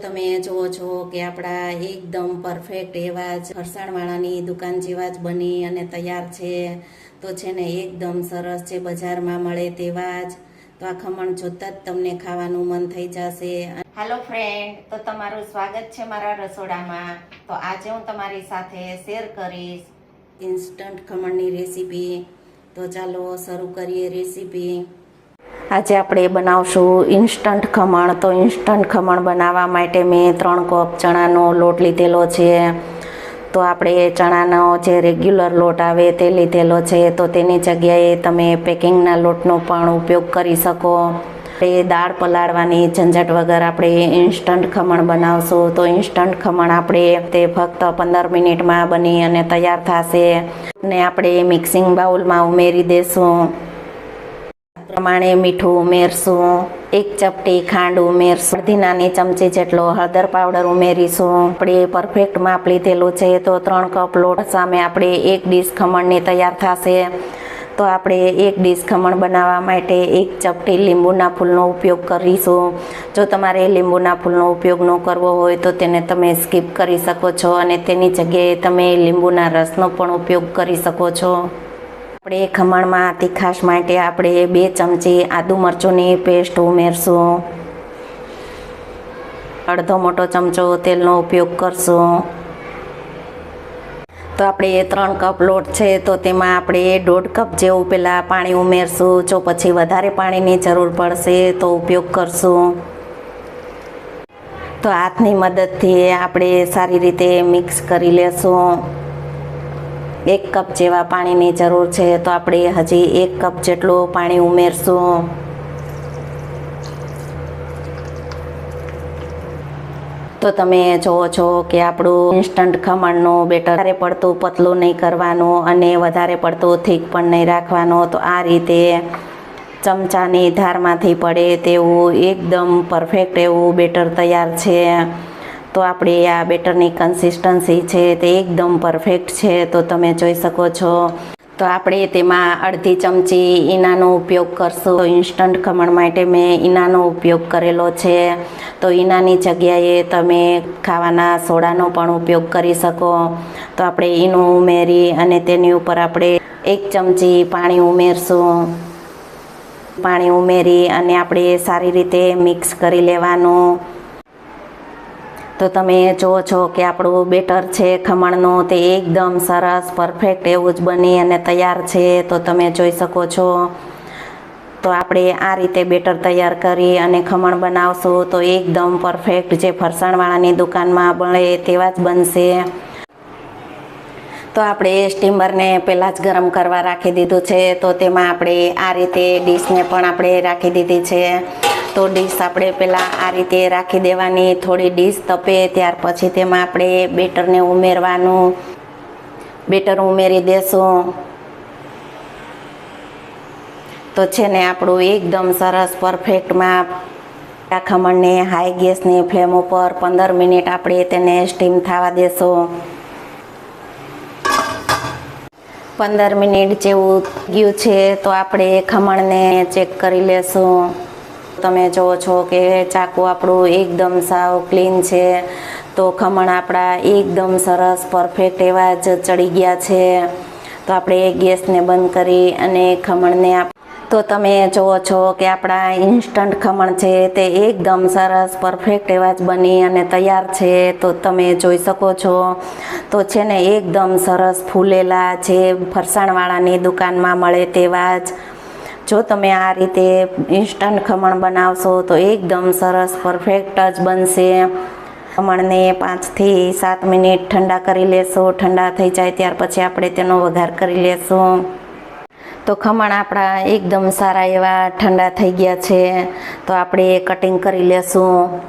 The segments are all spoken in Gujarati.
તમે જુઓ છો કે આપણા એકદમ પરફેક્ટ એવા જ ફરસાણવાળાની દુકાન જેવા જ બની અને તૈયાર છે. તો છે ને એકદમ સરસ છે, બજારમાં મળે તેવા જ. તો આ ખમણ જોતા જ તમને ખાવાનું મન થઈ જશે. હાલો ફ્રેન્ડ, તો તમારું સ્વાગત છે મારા રસોડામાં. તો આજે હું તમારી સાથે શેર કરીશ ઇન્સ્ટન્ટ ખમણની રેસીપી. તો ચાલો શરૂ કરીએ રેસીપી. આજે આપણે બનાવશું ઇન્સ્ટન્ટ ખમણ. તો ઇન્સ્ટન્ટ ખમણ બનાવવા માટે મેં 3 કપ ચણાનો લોટ લીધેલો છે. તો આપણે ચણાનો જે રેગ્યુલર લોટ આવે તે લીધેલો છે. તો તેની જગ્યાએ તમે પેકિંગના લોટનો પણ ઉપયોગ કરી શકો. આપણે દાળ પલાળવાની ઝંઝટ વગર આપણે ઇન્સ્ટન્ટ ખમણ બનાવશું. તો ઇન્સ્ટન્ટ ખમણ આપણે તે ફક્ત 15 મિનિટમાં બની અને તૈયાર થશે. ને આપણે મિક્સિંગ બાઉલમાં ઉમેરી દેશું. પ્રમાણે મીઠું ઉમેરશું, 1 ચપટી ખાંડ ઉમેરશું, અડધી નાની ચમચી જેટલો હળદર પાવડર ઉમેરીશું. આપણે પરફેક્ટ માપ લીધેલું છે. તો 3 કપ લોટ સામે આપણે 1 ડીશ ખમણની તૈયાર થશે. તો આપણે 1 ડીશ ખમણ બનાવવા માટે 1 ચપટી લીંબુના ફૂલનો ઉપયોગ કરીશું. જો તમારે લીંબુના ફૂલનો ઉપયોગ ન કરવો હોય તો તેને તમે સ્કીપ કરી શકો છો અને તેની જગ્યાએ તમે લીંબુના રસનો પણ ઉપયોગ કરી શકો છો. આપણે ખમણમાં તીખાશ માટે આપણે 2 ચમચી આદુ મરચુંની પેસ્ટ ઉમેરશું. અડધો મોટો ચમચો તેલનો ઉપયોગ કરશું. તો આપણે 3 કપ લોટ છે તો તેમાં આપણે 1.5 કપ જેવું પહેલાં પાણી ઉમેરશું. જો પછી વધારે પાણીની જરૂર પડશે તો ઉપયોગ કરશું. તો હાથની મદદથી આપણે સારી રીતે મિક્સ કરી લેશું. 1 કપ જેવા પાણીની જરૂર છે. તો આપણે હજી 1 કપ જેટલું પાણી ઉમેરશું. તો તમે જુઓ છો કે આપણું ઇન્સ્ટન્ટ ખમણનું બેટર વધારે પડતું પતલું નહીં કરવાનું અને વધારે પડતું થીક પણ નહીં રાખવાનું. તો આ રીતે ચમચાની ધારમાંથી પડે તેવું એકદમ પરફેક્ટ એવું બેટર તૈયાર છે. તો આપણે આ બેટરની કન્સિસ્ટન્સી છે તે એકદમ પરફેક્ટ છે. તો તમે જોઈ શકો છો. તો આપણે તેમાં અડધી ચમચી ઈનાનો ઉપયોગ કરશું. તો ઇન્સ્ટન્ટ ખમણ માટે મેં ઈનાનો ઉપયોગ કરેલો છે. તો ઈનાની જગ્યાએ તમે ખાવાના સોડાનો પણ ઉપયોગ કરી શકો. તો આપણે ઈનું ઉમેરી અને તેની ઉપર આપણે 1 ચમચી પાણી ઉમેરશું. પાણી ઉમેરી અને આપણે સારી રીતે મિક્સ કરી લેવાનું. તો તમે જુઓ છો કે આપણું બેટર છે ખમણનું તે એકદમ સરસ પરફેક્ટ એવું જ બની અને તૈયાર છે. તો તમે જોઈ શકો છો. તો આપણે આ રીતે બેટર તૈયાર કરી અને ખમણ બનાવશું તો એકદમ પરફેક્ટ જે ફરસાણવાળાની દુકાનમાં મળે તેવા જ બનશે. તો આપણે સ્ટીમરને પહેલાં જ ગરમ કરવા રાખી દીધું છે. તો તેમાં આપણે આ રીતે ડીશને પણ આપણે રાખી દીધી છે. તો ડીશ આપણે પહેલાં આ રીતે રાખી દેવાની. થોડી ડીશ તપે ત્યાર પછી તેમાં આપણે બેટરને ઉમેરવાનું. બેટર ઉમેરી દેશું. તો છે ને આપણું એકદમ સરસ પરફેક્ટમાં આ ખમણને હાઈ ગેસની ફ્લેમ ઉપર 15 મિનિટ આપણે તેને સ્ટીમ થવા દેશું. 15 મિનિટ જેવું ગયું છે. તો આપણે ખમણને ચેક કરી લેશું. તમે જુઓ છો કે ચાકુ આપણું એકદમ સાવ ક્લીન છે. તો ખમણ આપણા એકદમ સરસ પરફેક્ટ એવા જ ચડી ગયા છે. તો આપણે ગેસને બંધ કરી અને ખમણને તો તમે જુઓ છો કે આપણા ઇન્સ્ટન્ટ ખમણ છે તે એકદમ સરસ પરફેક્ટ એવા જ બની અને તૈયાર છે. તો તમે જોઈ શકો છો. તો છે ને એકદમ સરસ ફૂલેલા જે ફરસાણવાળાની દુકાનમાં મળે તેવા જ. જો તમે આ રીતે ઇન્સ્ટન્ટ ખમણ બનાવશો તો એકદમ સરસ પરફેક્ટ જ બનશે. ખમણને 5 થી 7 મિનિટ ઠંડા કરી લેશું. ઠંડા થઈ જાય ત્યાર પછી આપણે તેનો વઘાર કરી લેશું. તો ખમણ આપણા એકદમ સારા એવા ઠંડા થઈ ગયા છે. તો આપણે કટિંગ કરી લેશું.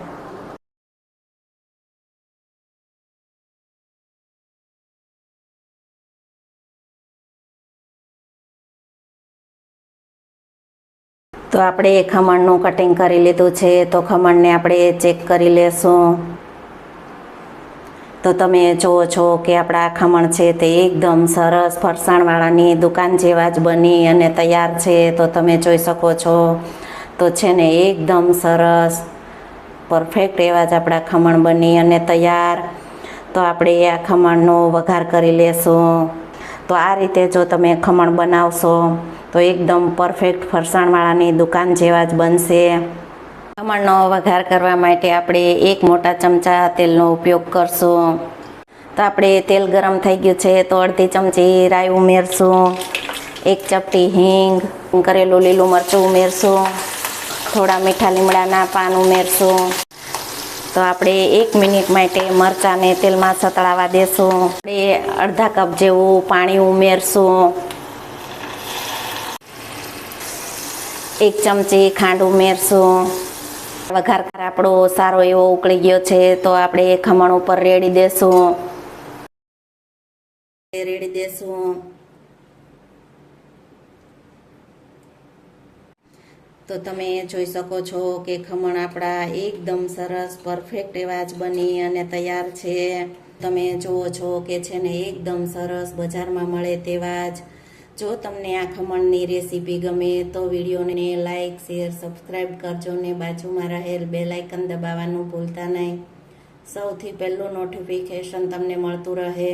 તો આપણે ખમણનું કટિંગ કરી લીધું છે. તો ખમણને આપણે ચેક કરી લેશું. તો તમે જુઓ છો કે આપણા ખમણ છે તે એકદમ સરસ ફરસાણવાળાની દુકાન જેવા જ બની અને તૈયાર છે. તો તમે જોઈ શકો છો. તો છે ને એકદમ સરસ પરફેક્ટ એવા જ આપણા ખમણ બની અને તૈયાર. તો આપણે આ ખમણનો વઘાર કરી લેશું. તો આ રીતે જો તમે ખમણ બનાવશો તો એકદમ પરફેક્ટ ફરસાણવાળાની દુકાન જેવા જ બનશે. ખમણનો વઘાર કરવા માટે આપણે 1 મોટા ચમચા તેલનો ઉપયોગ કરશું. તો આપણે તેલ ગરમ થઈ ગયું છે તો અડધી ચમચી રાઈ ઉમેરશું, 1 ચપટી હિંગ, કરેલું લીલું મરચું ઉમેરશું, થોડા મીઠા લીમડાના પાન ઉમેરશું. તો આપણે 1 મિનિટ માટે મરચાંને તેલમાં સતળાવા દેશું. આપણે અડધા કપ જેવું પાણી ઉમેરશું. 1 ચમચી ખાંડ ઉમેરશું. વઘાર આપણો સારો એવો ઉકળી ગયો છે તો આપણે ખમણ ઉપર રેડી દેશું. તો તમે જોઈ શકો છો કે ખમણ આપણા એકદમ સરસ પરફેક્ટ એવા જ બની અને તૈયાર છે. તમે જુઓ છો કે છે ને એકદમ સરસ બજારમાં મળે તેવા જ. જો તમને આ ખમણની રેસીપી ગમે તો વિડીયોને લાઈક, શેર, સબસ્ક્રાઈબ કરજો ને બાજુમાં રહેલ બેલ આઇકન દબાવવાનું ભૂલતા નહીં. સૌથી પહેલું નોટિફિકેશન તમને મળતું રહે.